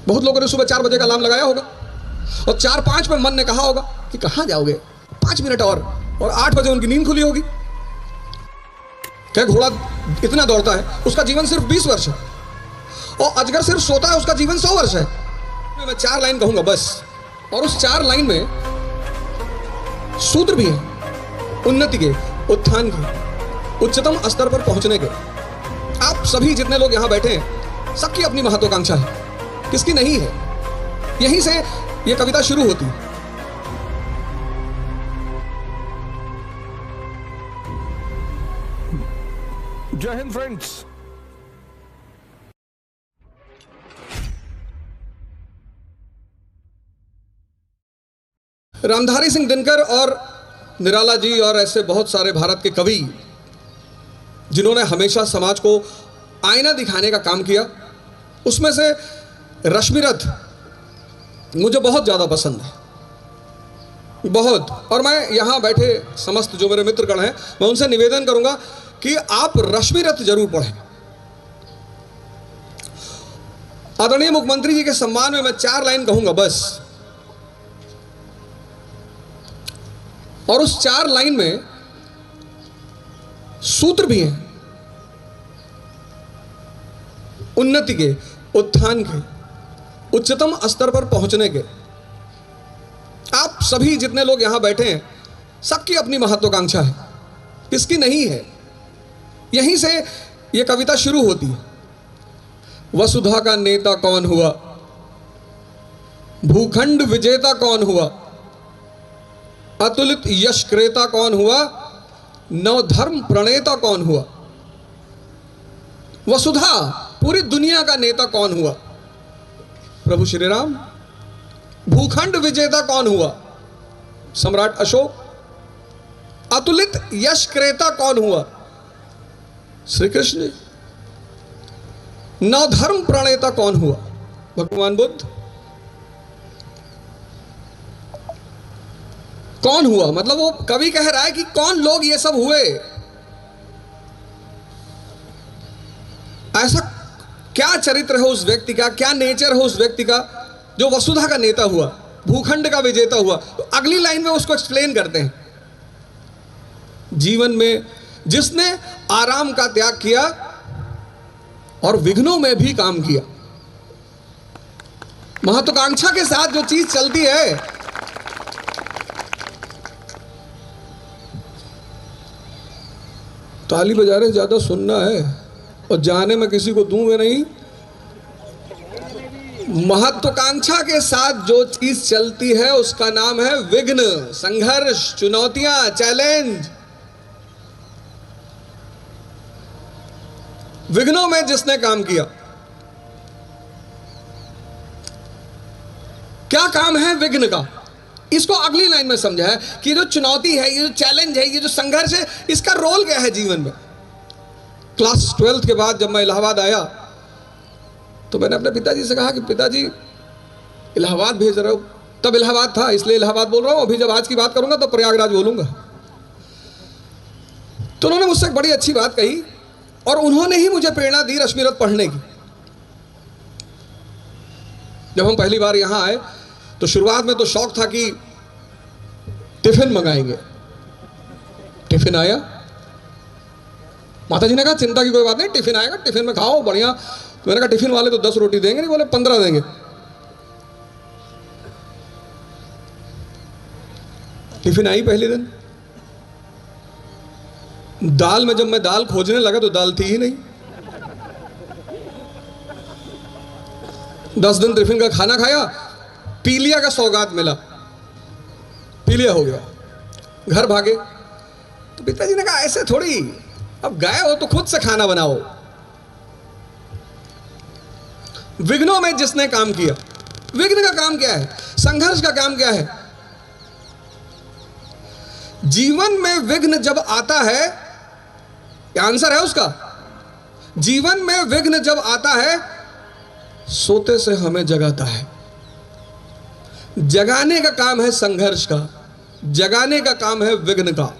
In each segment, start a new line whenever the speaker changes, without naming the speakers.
बहुत लोगों ने सुबह 4 बजे का अलार्म लगाया होगा और 4-5 पे मन ने कहा होगा कि कहाँ जाओगे, 5 मिनट और 8 बजे उनकी नींद खुली होगी। क्या घोड़ा इतना दौड़ता है, उसका जीवन सिर्फ 20 वर्ष है, और अजगर सिर्फ सोता है, उसका जीवन 100 वर्ष है। मैं 4 लाइन कहूंगा बस, और उस 4 लाइन में सूत्र भी है उन्नति के, उत्थान के, उच्चतम स्तर पर पहुंचने के। आप सभी जितने लोग यहां बैठे हैं, सबकी अपनी महत्वाकांक्षा है, किसकी नहीं है। यहीं से यह कविता शुरू होती है।
जय हिंद फ्रेंड्स।
रामधारी सिंह दिनकर और निराला जी और ऐसे बहुत सारे भारत के कवि जिन्होंने हमेशा समाज को आईना दिखाने का काम किया, उसमें से रश्मिरथ मुझे बहुत ज़्यादा पसंद है, बहुत। और मैं यहाँ बैठे समस्त जो मेरे मित्रगण हैं, मैं उनसे निवेदन करूंगा कि आप रश्मिरथ जरूर पढ़ें। आदरणीय मुख्यमंत्री जी के सम्मान में मैं 4 लाइन कहूंगा बस, और उस 4 लाइन में सूत्र भी हैं उन्नति के, उत्थान के, उच्चतम स्तर पर पहुंचने के। आप सभी जितने लोग यहां बैठे हैं, सबकी अपनी महत्वाकांक्षा है, किसकी नहीं है। यहीं से यह कविता शुरू होती है। वसुधा का नेता कौन हुआ, भूखंड विजेता कौन हुआ, अतुलित यश क्रेता कौन हुआ, नवधर्म प्रणेता कौन हुआ। वसुधा, पूरी दुनिया का नेता कौन हुआ, प्रभु श्री राम। भूखंड विजेता कौन हुआ, सम्राट अशोक। अतुलित यश क्रेता कौन हुआ, श्री कृष्ण। नवधर्म प्रणेता कौन हुआ, भगवान बुद्ध। कौन हुआ मतलब वो कवि कह रहा है कि कौन लोग ये सब हुए, ऐसा क्या चरित्र है उस व्यक्ति का, क्या नेचर है उस व्यक्ति का जो वसुधा का नेता हुआ, भूखंड का विजेता हुआ। तो अगली लाइन में उसको एक्सप्लेन करते हैं, जीवन में जिसने आराम का त्याग किया और विघ्नों में भी काम किया। महत्वाकांक्षा के साथ जो चीज चलती है, ताली बजा रहे ज्यादा सुनना है और जाने में किसी को दूंगे नहीं। महत्वाकांक्षा के साथ जो चीज चलती है उसका नाम है विघ्न, संघर्ष, चुनौतियां, चैलेंज। विघ्नों में जिसने काम किया, क्या काम है विघ्न का, इसको अगली लाइन में समझा है कि ये जो चुनौती है, ये जो चैलेंज है, ये जो संघर्ष है, इसका रोल क्या है जीवन में। क्लास 12th के बाद जब मैं इलाहाबाद आया तो मैंने अपने पिताजी से कहा कि पिताजी इलाहाबाद भेज रहे हो। तब इलाहाबाद था इसलिए इलाहाबाद बोल रहा हूं, अभी जब आज की बात करूंगा तो प्रयागराज बोलूंगा। तो उन्होंने मुझसे एक बड़ी अच्छी बात कही और उन्होंने ही मुझे प्रेरणा दी रश्मिरथ पढ़ने की। जब हम पहली बार यहां आए तो शुरुआत में तो शौक था कि टिफिन मंगाएंगे। टिफिन आया, माता जी ने कहा चिंता की कोई बात नहीं, टिफिन आएगा, टिफिन में खाओ बढ़िया। तो मैंने कहा टिफिन वाले तो 10 रोटी देंगे नहीं, बोले 15 देंगे। टिफिन आई पहले दिन, दाल में जब मैं दाल खोजने लगा तो दाल थी ही नहीं। 10 दिन टिफिन का खाना खाया, पीलिया का सौगात मिला, पीलिया हो गया, घर भागे। तो पिताजी ने कहा ऐसे थोड़ी, अब गए हो तो खुद से खाना बनाओ। विघ्नों में जिसने काम किया, विघ्न का काम क्या है, संघर्ष का काम क्या है। जीवन में विघ्न जब आता है, क्या आंसर है उसका, जीवन में विघ्न जब आता है सोते से हमें जगाता है। जगाने का काम है संघर्ष का, जगाने का काम है विघ्न का।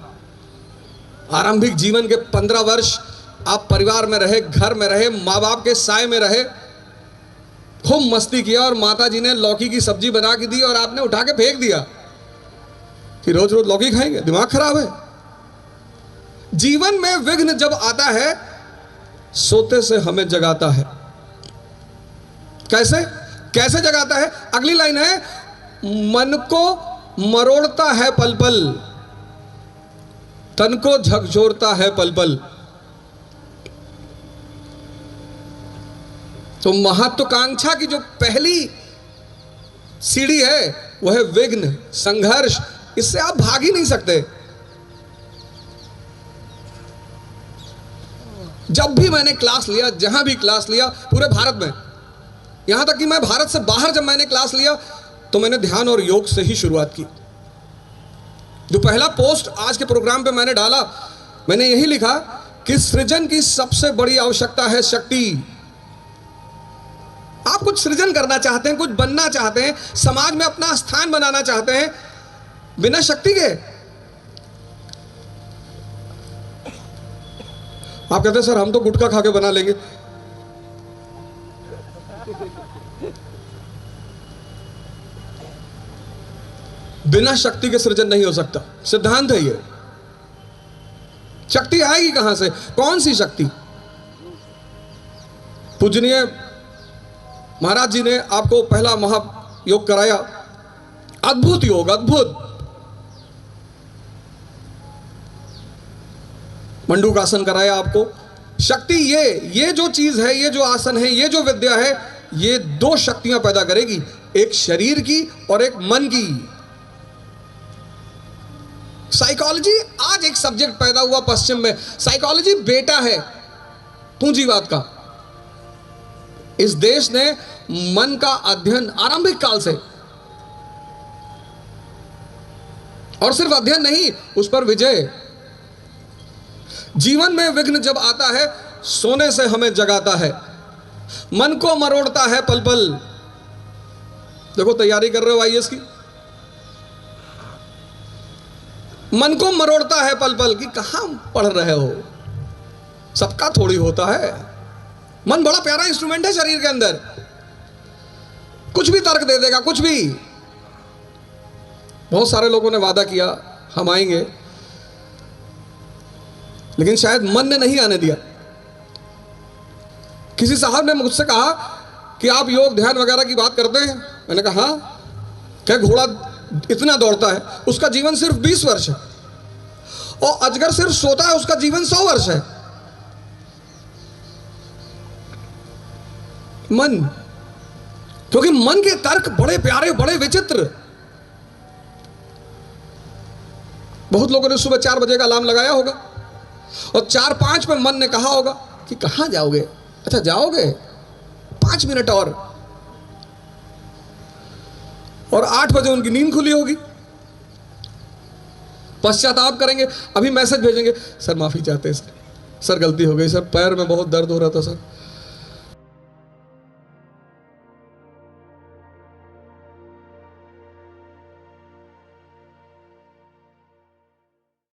आरंभिक जीवन के 15 वर्ष आप परिवार में रहे, घर में रहे, माँ बाप के साए में रहे, खूब मस्ती किया और माता जी ने लौकी की सब्जी बना के दी और आपने उठा के फेंक दिया कि रोज रोज लौकी खाएंगे, दिमाग खराब है। जीवन में विघ्न जब आता है सोते से हमें जगाता है। कैसे कैसे जगाता है? अगली लाइन है, मन को मरोड़ता है पल पल, तन को झकझोरता है पल पल। तो महत्वाकांक्षा की जो पहली सीढ़ी है वह है विघ्न, संघर्ष। इससे आप भाग ही नहीं सकते। जब भी मैंने क्लास लिया, जहां भी क्लास लिया पूरे भारत में, यहां तक कि मैं भारत से बाहर जब मैंने क्लास लिया तो मैंने ध्यान और योग से ही शुरुआत की। जो पहला पोस्ट आज के प्रोग्राम पे मैंने डाला, मैंने यही लिखा कि सृजन की सबसे बड़ी आवश्यकता है शक्ति। आप कुछ सृजन करना चाहते हैं, कुछ बनना चाहते हैं, समाज में अपना स्थान बनाना चाहते हैं, बिना शक्ति के आप कहते हैं सर हम तो गुटखा खा के बना लेंगे। बिना शक्ति के सृजन नहीं हो सकता, सिद्धांत है ये। शक्ति आएगी कहां से? कौन सी शक्ति? पूजनीय महाराज जी ने आपको पहला महायोग कराया, अद्भुत योग, अद्भुत मंडूकासन कराया आपको। शक्ति ये जो चीज है, ये जो आसन है, ये जो विद्या है, ये दो शक्तियां पैदा करेगी, एक शरीर की और एक मन की। साइकोलॉजी आज एक सब्जेक्ट पैदा हुआ पश्चिम में। साइकोलॉजी बेटा है पूंजीवाद का। इस देश ने मन का अध्ययन आरंभिक काल से, और सिर्फ अध्ययन नहीं, उस पर विजय। जीवन में विघ्न जब आता है सोने से हमें जगाता है, मन को मरोड़ता है पल पल। देखो तैयारी कर रहे हो आईएएस की, मन को मरोड़ता है पल पल कि कहां पढ़ रहे हो, सबका थोड़ी होता है। मन बड़ा प्यारा इंस्ट्रूमेंट है शरीर के अंदर, कुछ भी तर्क दे देगा, कुछ भी। बहुत सारे लोगों ने वादा किया हम आएंगे, लेकिन शायद मन ने नहीं आने दिया। किसी साहब ने मुझसे कहा कि आप योग ध्यान वगैरह की बात करते हैं। मैंने कहा हाँ। क्या घोड़ा इतना दौड़ता है, उसका जीवन सिर्फ 20 वर्ष है, और अजगर सिर्फ सोता है, उसका जीवन 100 वर्ष है। मन, क्योंकि मन के तर्क बड़े प्यारे, बड़े विचित्र। बहुत लोगों ने सुबह 4 बजे का अलार्म लगाया होगा और 4-5 पे मन ने कहा होगा कि कहां जाओगे? अच्छा जाओगे 5 मिनट और 8 बजे उनकी नींद खुली होगी। पश्चाताप करेंगे, अभी मैसेज भेजेंगे, सर माफी चाहते हैं, सर गलती हो गई, सर पैर में बहुत दर्द हो रहा था सर,